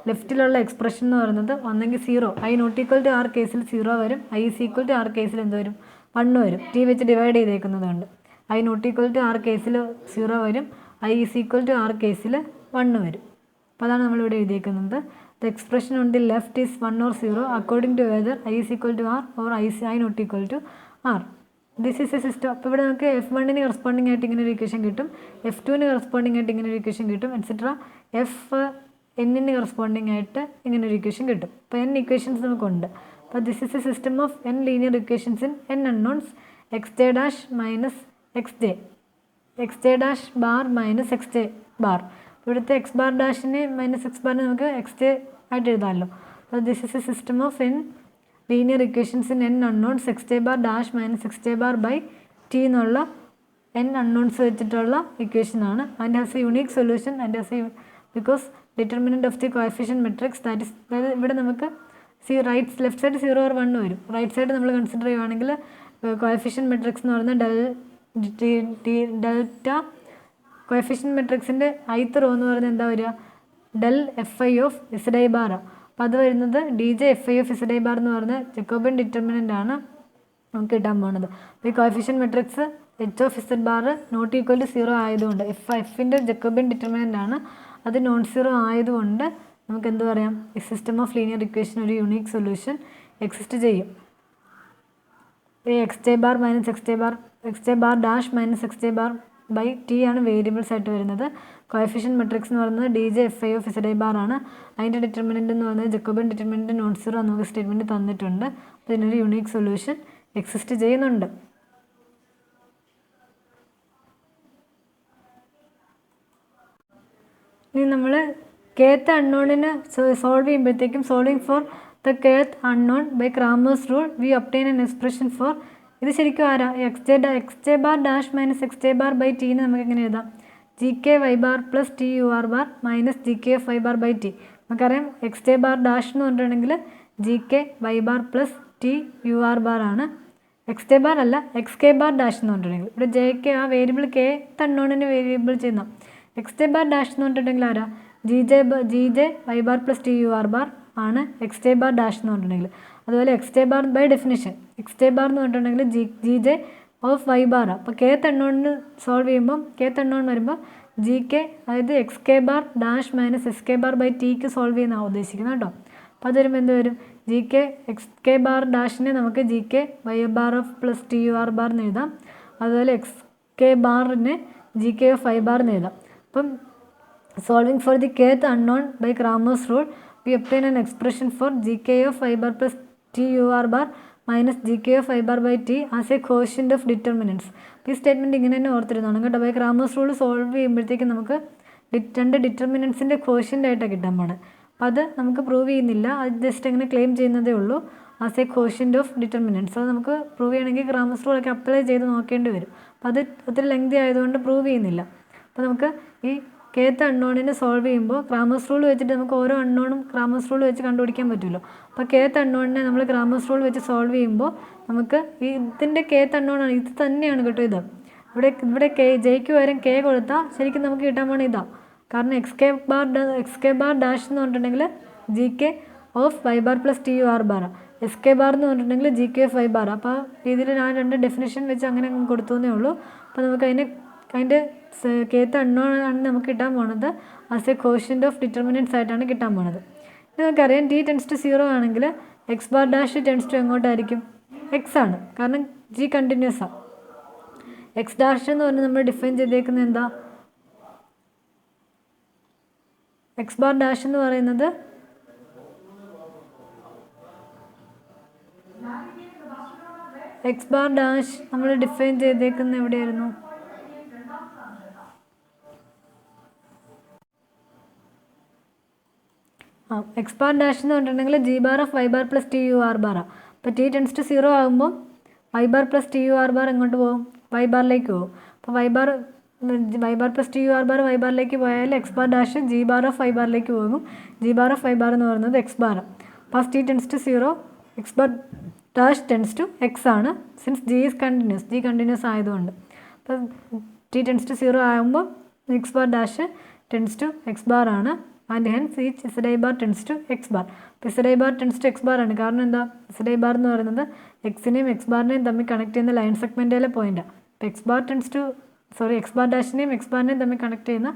ലെഫ്റ്റിലുള്ള എക്സ്പ്രഷൻ എന്ന് പറയുന്നത് ഒന്നെങ്കിൽ 0 I not equal to R കേസിൽ 0 വരും, I is equal to R കേസിൽ എന്ത് വരും? 1 വരും. ടി വെച്ച് ഡിവൈഡ് ചെയ്തേക്കുന്നത് കൊണ്ട് i not equal to R കേസിൽ 0 വരും, I is equal to R കേസിൽ 1 വരും. അപ്പോൾ അതാണ് നമ്മളിവിടെ എഴുതിയേക്കുന്നത്. The expression on the left is 1 or 0 according to whether I is equal to R or I not equal to r. This is a system. അപ്പോൾ ഇവിടെ നമുക്ക് F1 കറസ്പോണ്ടിങ് ആയിട്ട് ഇങ്ങനെ ഒരു ഇക്വേഷൻ കിട്ടും, F2 കറസ്പോണ്ടിങ് ആയിട്ട് ഇങ്ങനെ ഒരു ഇക്വേഷൻ കിട്ടും, എക്സെട്ര Fn കറസ്പോണ്ടിങ് ആയിട്ട് ഇങ്ങനെ ഒരു ഇക്വേഷൻ കിട്ടും. അപ്പോൾ n ഇക്വേഷൻസ് നമുക്കുണ്ട്. അപ്പോൾ this is a system of n linear equations in n unknowns x j dash minus X j dash bar minus X J bar. ഇവിടുത്തെ എക്സ് ബാർ ഡാഷിനെ മൈനസ് എക്സ് ബാറിനെ നമുക്ക് എക്സ് ജെ ആയിട്ട് എഴുതാമല്ലോ. അപ്പോൾ this is a system of n linear equations in n unknowns x J bar dash minus X J bar by t എന്നുള്ള n അൺനോൺസ് വെച്ചിട്ടുള്ള ഇക്വേഷനാണ്. And has a unique solution and has A because determinant of the coefficient matrix that is, അതായത് ഇവിടെ നമുക്ക് ലെഫ്റ്റ് സൈഡ് 0 or 1 വരും. റൈറ്റ് സൈഡ് നമ്മൾ കൺസിഡർ ചെയ്യുവാണെങ്കിൽ കോഎഫിഷ്യൻറ്റ് മെട്രിക്സ് എന്ന് പറയുന്നത് ഡെൽറ്റ കോഎഫിഷ്യൻ മെട്രിക്സിൻ്റെ ith റോ എന്ന് പറയുന്നത് എന്താ വരിക, del f I of Z I bar. അപ്പോൾ അത് വരുന്നത് D J F I of Z I bar എന്ന് പറയുന്നത് ജക്കോബിയൻ ഡിറ്റർമിനൻ്റ് ആണ് നമുക്ക് കിട്ടാൻ പോകുന്നത്. അപ്പോൾ ഈ coefficient matrix H of Z bar not equal to 0 ആയതുകൊണ്ട് എഫിൻ്റെ ജക്കോബിയൻ ഡിറ്റർമിനൻ്റ് ആണ്, അത് നോൺ സീറോ ആയതുകൊണ്ട് നമുക്ക് എന്ത് പറയാം, ഈ സിസ്റ്റം ഓഫ് ലീനിയർ ഇക്വേഷൻ ഒരു യുണീക്ക് സൊല്യൂഷൻ എക്സിസ്റ്റ് ചെയ്യും. ഈ X J bar minus X J bar dash minus X J bar by T ആണ് വേരിയബിൾസ് ആയിട്ട് വരുന്നത്. കോഎഫിഷ്യൻ മെട്രിക്സ് എന്ന് പറയുന്നത് D J F I of Z I bar ആണ്. അതിൻ്റെ ഡിറ്റർമിനൻ്റ് എന്ന് പറയുന്നത് ജക്കോബിയൻ ഡിറ്റർമിനൻ്റ് നോൺ സീറോ നമുക്ക് സ്റ്റേറ്റ്മെൻറ്റ് തന്നിട്ടുണ്ട്. അപ്പോൾ ഇതിനൊരു യുണീക്ക് സൊല്യൂഷൻ എക്സിസ്റ്റ് ചെയ്യുന്നുണ്ട്. ഇനി നമ്മൾ kth അൺനോണിന് സോൾവ് ചെയ്യുമ്പോഴത്തേക്കും solving for the kth unknown by Cramer's rule we obtain an expression for, ഇത് ശരിക്കും ആരാ, x J bar dash minus X J bar by ടീന്ന് നമുക്ക് എങ്ങനെ എഴുതാം, g k y bar plus T you are bar minus G k f y bar by t. നമുക്കറിയാം എക്സ് ജെ ബാർ ഡാഷ് എന്ന് പറഞ്ഞിട്ടുണ്ടെങ്കിൽ G k y bar plus T you are bar ആണ്. എക്സ് ജെ ബാർ അല്ല, എക്സ് കെ ബാർ ഡാഷ് എന്ന് പറഞ്ഞിട്ടുണ്ടെങ്കിൽ ഇവിടെ ജെ കെ ആ വേരിയബിൾ കെ അൺനോണിന് വേരിയബിൾ ചെയ്യുന്ന എക്സ് ജെ ബാർ ഡാഷ് എന്ന് പറഞ്ഞിട്ടുണ്ടെങ്കിൽ ആരാ, G J Y bar plus T you are bar ആണ് എക്സ് ജെ ബാർ ഡാഷ് എന്ന് പറഞ്ഞിട്ടുണ്ടെങ്കിൽ. അതുപോലെ X J bar by definition X J bar എന്ന് പറഞ്ഞിട്ടുണ്ടെങ്കിൽ G J of Y bar. അപ്പോൾ കെ അൺനോണിന് സോൾവ് ചെയ്യുമ്പം കെ അൺനോൺ വരുമ്പോൾ ജി കെ അതായത് X K bar dash minus s K bar by ടിക്ക് സോൾവ് ചെയ്യുന്നതാണ് ഉദ്ദേശിക്കുന്നത് കേട്ടോ. അപ്പോൾ അത് വരുമ്പോൾ എന്ത് വരും, g k x K bar ഡാഷിനെ നമുക്ക് g k y bar of plus T you are bar എന്ന് എഴുതാം. അതുപോലെ എക്സ് കെ ബാറിനെ g K of Y bar എന്ന് എഴുതാം. അപ്പം solving for the kth unknown by Cramer's rule we obtain an expression for g K of Y bar plus T you are bar minus G K of Y bar by T as a quotient of determinants. ഈ സ്റ്റേറ്റ്മെൻറ്റ് ഇങ്ങനെ തന്നെ ഓർത്തിരുന്നതാണ് കേട്ടോ. ബൈ ക്രാമേഴ്സ് റൂൾ സോൾവ് ചെയ്യുമ്പോഴത്തേക്കും നമുക്ക് രണ്ട് ഡിറ്റർമിനൻസിൻ്റെ കോഷ്യൻ്റ് ആയിട്ടാണ് കിട്ടാൻ പോണത്. അപ്പോൾ അത് നമുക്ക് പ്രൂവ് ചെയ്യുന്നില്ല, അത് ജസ്റ്റ് അങ്ങനെ ക്ലെയിം ചെയ്യുന്നതേ ഉള്ളൂ as a quotient of determinants. അത് നമുക്ക് പ്രൂവ് ചെയ്യണമെങ്കിൽ ക്രാമേഴ്സ് റൂളൊക്കെ അപ്ലൈ ചെയ്ത് നോക്കേണ്ടി വരും. അപ്പോൾ അത് ഒത്തിരി ലെങ്തി ആയതുകൊണ്ട് പ്രൂവ് ചെയ്യുന്നില്ല. അപ്പോൾ നമുക്ക് ഈ kth അൺനോണിനെ സോൾവ് ചെയ്യുമ്പോൾ ക്രാമേഴ്സ് റൂൾ വെച്ചിട്ട് നമുക്ക് ഓരോ അൺനോണും ക്രാമേഴ്സ് റൂൾ വെച്ച് കണ്ടുപിടിക്കാൻ പറ്റുമല്ലോ. അപ്പോൾ kth അൺനോണിനെ നമ്മൾ ക്രാമേഴ്സ് റൂൾ വെച്ച് സോൾവ് ചെയ്യുമ്പോൾ നമുക്ക് ഇതിൻ്റെ kth അൺനോണാണ്, ഇത് തന്നെയാണ് കേട്ടോ. ഇത് ഇവിടെ ജെയ്ക്ക് പകരം കെ കൊടുത്താൽ ശരിക്കും നമുക്ക് കിട്ടാൻ പോകണം ഇതാ. കാരണം എക്സ് കെ ബാർ ഡാഷ് എന്ന് പറഞ്ഞിട്ടുണ്ടെങ്കിൽ G K of Y bar plus T you are bar, S K bar എന്ന് പറഞ്ഞിട്ടുണ്ടെങ്കിൽ G K of Y bar. അപ്പോൾ ഇതിൽ ഞാൻ രണ്ട് ഡെഫിനേഷൻ വെച്ച് അങ്ങനെ കൊടുത്തുവെന്നേ ഉള്ളൂ. അപ്പോൾ നമുക്ക് അതിൻ്റെ kth അൺനോൺ ആണ് നമുക്ക് കിട്ടാൻ പോണത് as a quotient of determinants ആയിട്ടാണ് കിട്ടാൻ പോണത്. ഇത് നമുക്കറിയാം ടി ടെൻസ് ടു 0 ആണെങ്കിൽ x bar dash tends to എങ്ങോട്ടായിരിക്കും, എക്സ് ആണ്, കാരണം ജി കണ്ടിന്യൂസ് ആണ്. എക്സ് ഡാഷ് എന്ന് പറഞ്ഞാൽ നമ്മൾ ഡിഫൈൻ ചെയ്തേക്കുന്നത് എന്താ, എക്സ് ബാർ ഡാഷ് എന്ന് പറയുന്നത് എക്സ് ബാർ ഡാഷ് നമ്മൾ ഡിഫൈൻ ചെയ്തേക്കുന്നത് എവിടെയായിരുന്നു, എക്സ് ബാർ ഡാഷ് എന്ന് പറഞ്ഞിട്ടുണ്ടെങ്കിൽ g bar of Y bar plus T U r ബാറാണ്. അപ്പോൾ ടി ടെൻസ് ടു 0 ആകുമ്പോൾ y bar plus T you are bar എങ്ങോട്ട് പോകും, വൈ ബാറിലേക്ക് പോകും. അപ്പോൾ y bar plus T you are bar y ബാറിലേക്ക് പോയാൽ x bar dash g bar of y ബാറിലേക്ക് പോകും. G bar of Y bar എന്ന് പറയുന്നത് എക്സ് ബാർ. അപ്പോൾ t tends to 0 x bar dash tends to X ആണ്, since g is continuous, g continuous ആയതുകൊണ്ട്. അപ്പോൾ ടി ടെൻസ് ടു 0 ആകുമ്പോൾ x bar dash tends to X bar ആണ്. And hence each z I bar tends to X bar. അപ്പോൾ z I bar tends to X bar ആണ്. കാരണം എന്താ, ഇസഡ് ഐ ബാർ എന്ന് പറയുന്നത് എക്സിനെയും എക്സ് ബാറിനെയും തമ്മിൽ കണക്ട് ചെയ്യുന്ന ലൈൻ സെഗ്മെൻറ്റിലെ പോയിൻ്റാണ്. അപ്പോൾ എക്സ് ബാർ ഡാഷിനെയും എക്സ് ബാറിനെയും തമ്മിൽ കണക്ട് ചെയ്യുന്ന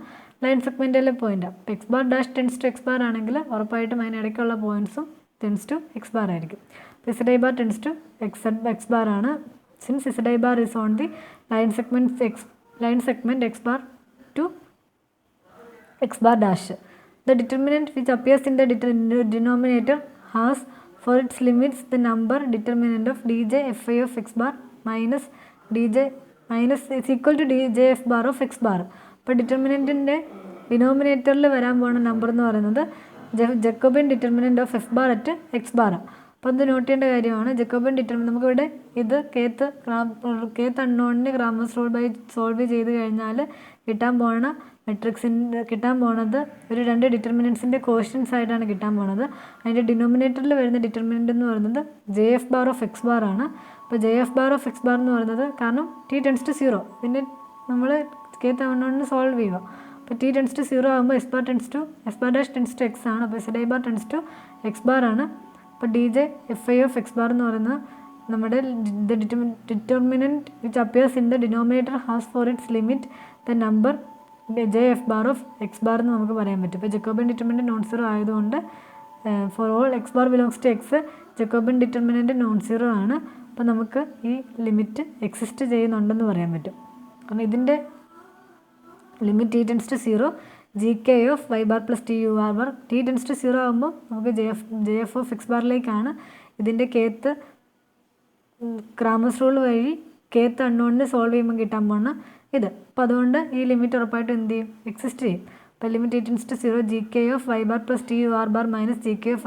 ലൈൻ സെഗ്മെൻറ്റിലെ പോയിൻ്റാണ്. അപ്പോൾ x bar dash tends to X bar ആണെങ്കിൽ ഉറപ്പായിട്ടും അതിനിടയ്ക്കുള്ള പോയിൻറ്റ്സും ടെൻസ് ടു എക്സ് ബാർ ആയിരിക്കും. അപ്പോൾ z I bar tends to X bar ആണ്, since z I bar is on the line segment x bar to X bar dash. The determinant which appears in the denominator has for its limits the number determinant of dj fi of x bar minus is equal to dj f bar of x bar. അപ്പോൾ ഡിറ്റർമിനൻറ്റിൻ്റെ ഡിനോമിനേറ്ററിൽ വരാൻ പോകുന്ന നമ്പർ എന്ന് പറയുന്നത് Jacobian determinant of F bar at X bar. അപ്പോൾ അത് നോട്ട് ചെയ്യേണ്ട കാര്യമാണ്. ജക്കോബിയൻ ഡിറ്റർമിനൻറ്റ് നമുക്കിവിടെ ഇത് kth അൺനോണിന് ക്രാമേഴ്സ് റൂൾ ബൈ സോൾവ് ചെയ്ത് കഴിഞ്ഞാൽ കിട്ടാൻ പോണത് ഒരു രണ്ട് ഡിറ്റർമിനൻസിൻ്റെ കോഷ്യൻസ് ആയിട്ടാണ് കിട്ടാൻ പോണത്. അതിൻ്റെ ഡിനോമിനേറ്ററിൽ വരുന്ന ഡിറ്റർമിനൻ്റ് എന്ന് പറയുന്നത് J F bar of X bar ആണ്. അപ്പോൾ J F bar of X bar എന്ന് പറയുന്നത് കാരണം ടി ടെൻസ് ടു 0 പിന്നെ നമ്മൾ kth അൺനോണിന് സോൾവ് ചെയ്യുക. അപ്പോൾ ടി ടെൻസ് ടു 0 ആകുമ്പോൾ S bar dash tends to X ആണ്. അപ്പോൾ S I bar tends to X bar ആണ്. അപ്പോൾ D J F I of X bar എന്ന് പറയുന്നത് നമ്മുടെ determinant which appears in the denominator has for its limit the number J F bar of X bar എന്ന് നമുക്ക് പറയാൻ പറ്റും. ഇപ്പോൾ ജക്കോബിയൻ ഡിറ്റർമിനൻറ്റ് നോൺ സീറോ ആയതുകൊണ്ട് for all X bar belongs to X Jacobian determinant non zero ആണ്. അപ്പോൾ നമുക്ക് ഈ ലിമിറ്റ് എക്സിസ്റ്റ് ചെയ്യുന്നുണ്ടെന്ന് പറയാൻ പറ്റും. കാരണം ഇതിൻ്റെ limit T tends to 0 G K of Y bar plus T you are bar. T tends to 0 ആകുമ്പോൾ നമുക്ക് ജെ എഫ് ഓഫ് എക്സ് ബാറിലേക്കാണ് ഇതിൻ്റെ കേത്ത് ക്രാമേഴ്സ് റൂൾ വഴി കേത്ത് അൺനോണിനെ സോൾവ് ചെയ്യുമ്പോൾ കിട്ടാൻ പോകുന്ന ഇത്. അപ്പോൾ അതുകൊണ്ട് ഈ ലിമിറ്റ് ഉറപ്പായിട്ടും എന്ത് ചെയ്യും, എക്സിസ്റ്റ് ചെയ്യും. അപ്പോൾ limit T tends to 0 G K of Y bar plus T you are bar minus G K of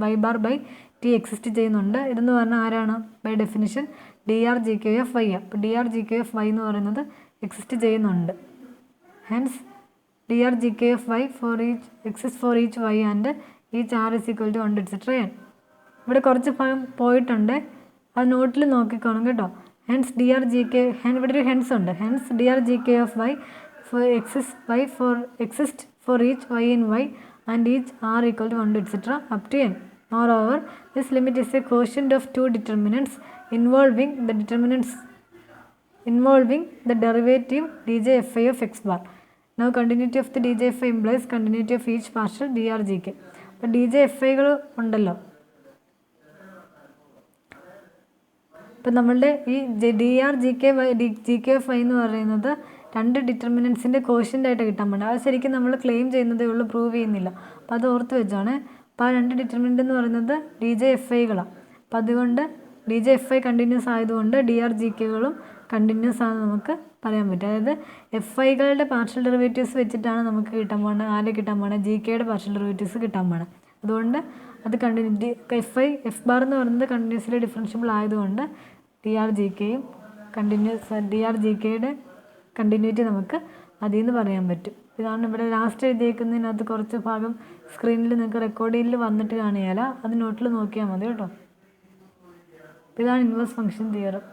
Y bar by t exist ചെയ്യുന്നുണ്ട്. ഇതെന്ന് പറഞ്ഞാൽ ആരാണ് by definition d R G K of y. അപ്പോൾ d R G K of Y എന്ന് പറയുന്നത് എക്സിസ്റ്റ് ചെയ്യുന്നുണ്ട്. Hence D R G K of Y for each exist for each y and each r is equal to 100 etcetera n. ഇവിടെ കുറച്ച് ഭാഗം പോയിട്ടുണ്ട്, അത് നോട്ടിൽ നോക്കിക്കോണം കേട്ടോ. Hence D R G K ഇവിടെ ഒരു ഹെൻസ് ഉണ്ട്. Hence D R G K of Y for exist for each Y in Y and each R equal to 100 etcetera up to n. Moreover, this limit is a quotient of two determinants involving the derivative djfi of x bar. Now continuity of the djfi implies continuity of each partial drgk. അപ്പോൾ djfiകൾ ഉണ്ടല്ലോ. ഇപ്പം നമ്മളുടെ ഈ D R G K of Y എന്ന് പറയുന്നത് രണ്ട് ഡിറ്റർമിനൻസിൻ്റെ കോഷ്യൻ്റായിട്ട് കിട്ടാൻ വേണ്ടി അത് ശരിക്കും നമ്മൾ ക്ലെയിം ചെയ്യുന്നതേ ഉള്ളൂ, പ്രൂവ് ചെയ്യുന്നില്ല. അപ്പോൾ അത് ഓർത്ത് വെച്ചാണ്. അപ്പോൾ ആ രണ്ട് ഡിറ്റർമിനൻ്റ് എന്ന് പറയുന്നത് ഡി ജെ എഫ് ഐകളാണ്. അപ്പോൾ അതുകൊണ്ട് D J F I continuous ആയതുകൊണ്ട് ഡി ആർ ജി കെകളും കണ്ടിന്യൂസ് ആണെന്ന് നമുക്ക് പറയാൻ പറ്റും. അതായത് എഫ് ഐകളുടെ പാർഷ്യൽ ഡെറിവേറ്റീവ്സ് വെച്ചിട്ടാണ് നമുക്ക് കിട്ടാൻ പോകുന്നത്, ആരെ കിട്ടാൻ പോകുന്നത് ജി കെയുടെ പാർഷ്യൽ ഡെറിവേറ്റീവ്സ് കിട്ടാൻ പോകുന്നത്. അതുകൊണ്ട് അത് എഫ് ബാർ എന്ന് പറയുന്നത് കണ്ടിന്യൂസ്ലി ഡിഫറൻഷ്യബിൾ ആയതുകൊണ്ട് ഡി ആർ ജി കെയും ഡി ആർ ജി കെയുടെ കണ്ടിന്യൂറ്റി നമുക്ക് അതിൽ നിന്ന് പറയാൻ പറ്റും. ഇതാണ് ഇവിടെ ലാസ്റ്റ് എഴുതിയേക്കുന്നതിനകത്ത് കുറച്ച് ഭാഗം സ്ക്രീനിൽ നിങ്ങൾക്ക് റെക്കോർഡിങ്ങിൽ വന്നിട്ട് കാണുകയില്ല, അത് നോട്ടിൽ നോക്കിയാൽ മതി കേട്ടോ. ഇതാണ് ഇൻവേഴ്സ് ഫംഗ്ഷൻ തിയറം.